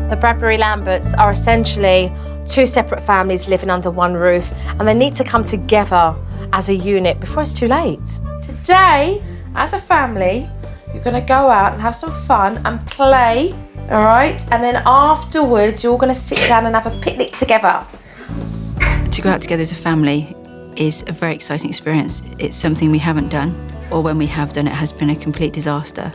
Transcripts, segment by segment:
The Bradbury Lamberts are essentially two separate families living under one roof, and they need to come together as a unit before it's too late. Today, as a family, you're going to go out and have some fun and play, all right? And then afterwards, you're all going to sit down and have a picnic together. To go out together as a family is a very exciting experience. It's something we haven't done, or when we have done, it has been a complete disaster.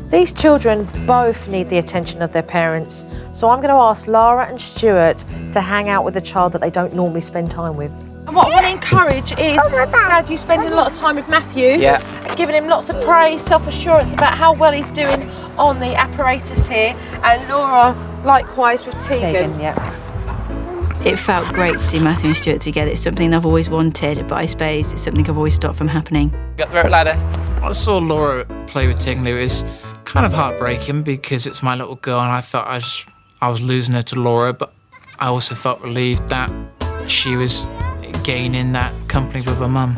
These children both need the attention of their parents, so I'm going to ask Lara and Stuart to hang out with a child that they don't normally spend time with. And what I want to encourage is, Dad, you spending a lot of time with Matthew, and giving him lots of praise, self-assurance about how well he's doing on the apparatus here, and Laura likewise with Tegan. It felt great to see Matthew and Stuart together. It's something I've always wanted, but I suppose it's something I've always stopped from happening. Got the ladder. I saw Laura play with Tegan. It was kind of heartbreaking because it's my little girl, and I felt I was losing her to Laura, but I also felt relieved that she was gaining that company with her mum.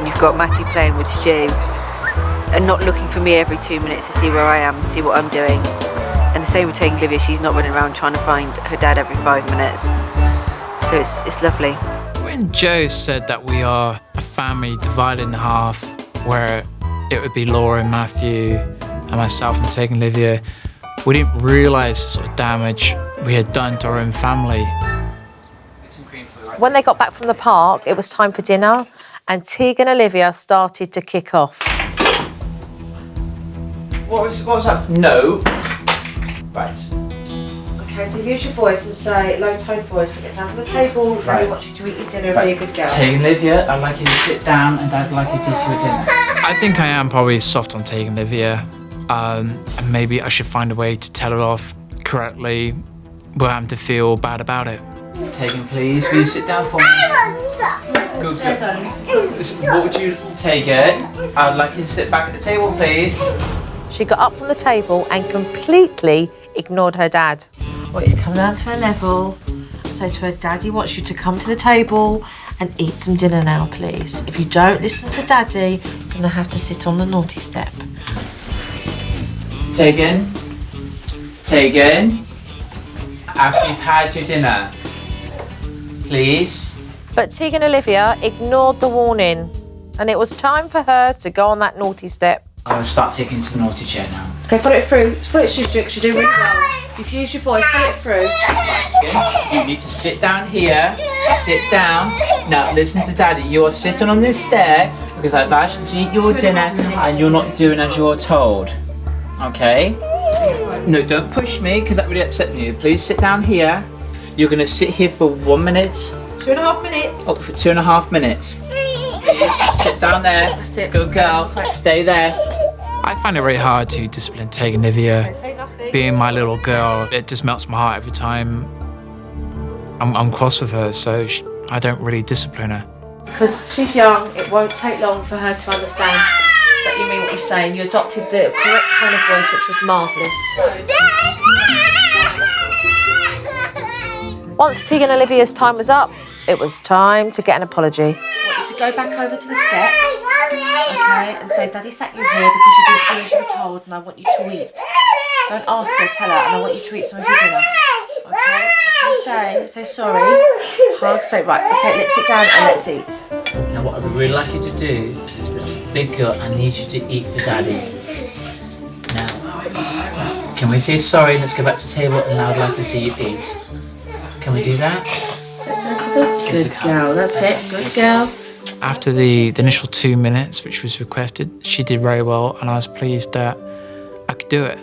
You've got Matthew playing with Stu and not looking for me every 2 minutes to see where I am and see what I'm doing. And the same with taking Olivia. She's not running around trying to find her dad every 5 minutes. So it's lovely. When Joe said that we are a family divided in half, where it would be Laura and Matthew and myself and taking Olivia, we didn't realise the sort of damage we had done to our own family. When they got back from the park, it was time for dinner, and Tegan and Olivia started to kick off. What was that? No. Right. Okay, so use your voice and say, low-tone voice, and get down from the table. Daddy wants you to eat your dinner and be a good girl. Tegan, Olivia, I'd like you to sit down, and Dad'd like you to eat your dinner. I think I am probably soft on taking Olivia, and maybe I should find a way to tell her off correctly without having to feel bad about it. Tegan, please, will you sit down for me? Good girl. What would you, Tegan? I'd like you to sit back at the table, please. She got up from the table and completely ignored her dad. I want you to come down to her level and say to her, Daddy wants you to come to the table and eat some dinner now, please. If you don't listen to Daddy, you're going to have to sit on the naughty step. Tegan, after you've had your dinner, please. But Tegan and Olivia ignored the warning, and it was time for her to go on that naughty step. I'm going to start taking you to the naughty chair now. Okay, follow it through. Follow it through, Stuart, you're doing really well. If you use your voice, follow it through. You need to sit down here. Sit down. Now listen to Daddy. You are sitting on this stair because I've asked you to eat your dinner and you're not doing as you're told. Okay? No, don't push me because that really upset me. Please sit down here. You're going to sit here for 1 minute. 2.5 minutes. Oh, for 2.5 minutes. Please sit down there. That's it. Good girl. Stay there. I find it very hard to discipline taking Olivia. Being my little girl, it just melts my heart every time I'm cross with her, so I don't really discipline her. Because she's young, it won't take long for her to understand that you mean what you're saying. You adopted the correct tone of voice, which was marvellous. Once Tegan and Olivia's time was up, it was time to get an apology. I want you to go back over to the step, okay, and say, Daddy sat you here because you didn't do as you were told, and I want you to eat. Don't ask her, tell her, and I want you to eat some of your dinner. Okay? Say sorry. Hug, say, right, okay, let's sit down and let's eat. Now what I would really like you to do is, big girl, I need you to eat for Daddy. Now, can we say sorry, let's go back to the table, and now I'd like to see you eat. Can we do that? Good girl, that's it, good girl. After the initial 2 minutes, which was requested, she did very well, and I was pleased that I could do it.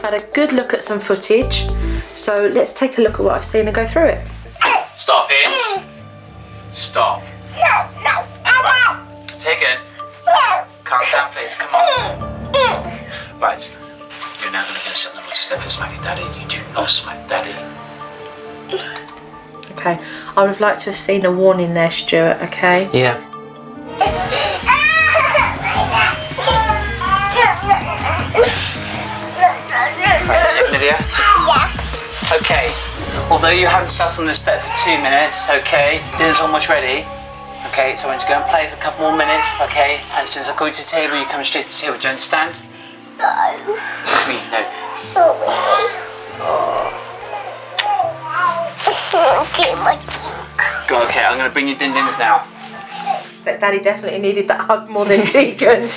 Had a good look at some footage, so let's take a look at what I've seen and go through it. Stop it. Stop. Right. Tegan. Calm down, please. Come on. Right. You're now going to go sit on the naughty step for smacking Daddy. You do not smack Daddy. Okay, I would have liked to have seen a warning there, Stuart, okay? Yeah. Right, take Lydia. Yeah. Okay. Although you haven't sat on this step for 2 minutes, okay, dinner's almost ready. Okay, so I'm going to go and play for a couple more minutes, okay? And as soon as I go to the table, you come straight to the table. Do you understand? No. What do you mean, no? Sorry. Go, okay, I'm going to bring you din-dins now. But Daddy definitely needed that hug more than Tegan.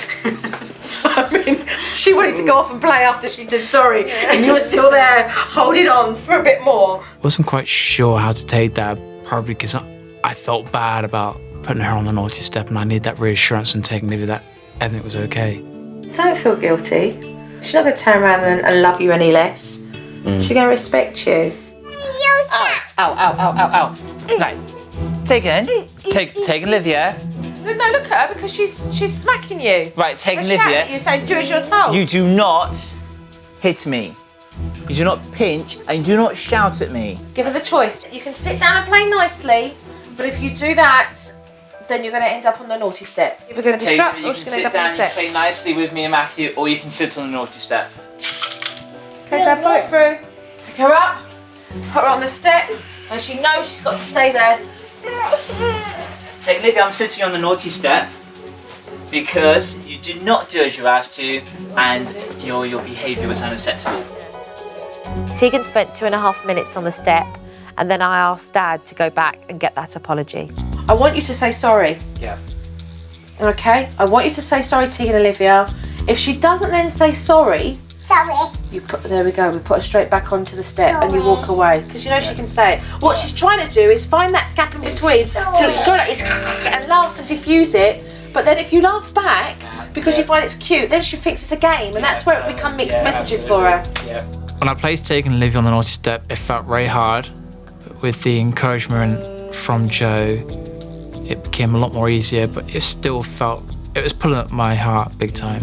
I mean, she wanted to go off and play after she said sorry, and you were still there holding on for a bit more. I wasn't quite sure how to take that, probably because I felt bad about putting her on the naughty step, and I need that reassurance and taking Livia that everything was okay. Don't feel guilty. She's not going to turn around and love you any less. She's going to respect you. Ow. Right. Taking Livia. No, look at her because she's smacking you. Right, taking Shouting Livia. at you saying, do as you're told. You do not hit me. You do not pinch and you do not shout at me. Give her the choice. You can sit down and play nicely, but if you do that, then you're going to end up on the naughty step. If we're going to distract, or she's going to end up on the You can step. sit down and play nicely with me and Matthew, or you can sit on the naughty step. Okay, Dad, follow it through. Pick her up, put her on the step, and she knows she's got to stay there. Take Livia, I'm sitting on the naughty step because you did not do as you're asked to, and your behaviour was unacceptable. Tegan spent 2.5 minutes on the step, and then I asked Dad to go back and get that apology. I want you to say sorry. Yeah. Okay? I want you to say sorry, Tegan and Olivia. If she doesn't then say sorry, there we go, we put her straight back onto the step and you walk away. Because you know she can say it. What she's trying to do is find that gap in between to go like this and laugh and diffuse it. But then if you laugh back, because you find it's cute, then she thinks it's a game, and that's where it becomes mixed messages for her. Yeah. When I placed Taking Livia on the naughty step, it felt very hard. But with the encouragement from Joe, it became a lot more easier, but it still felt, it was pulling at my heart big time.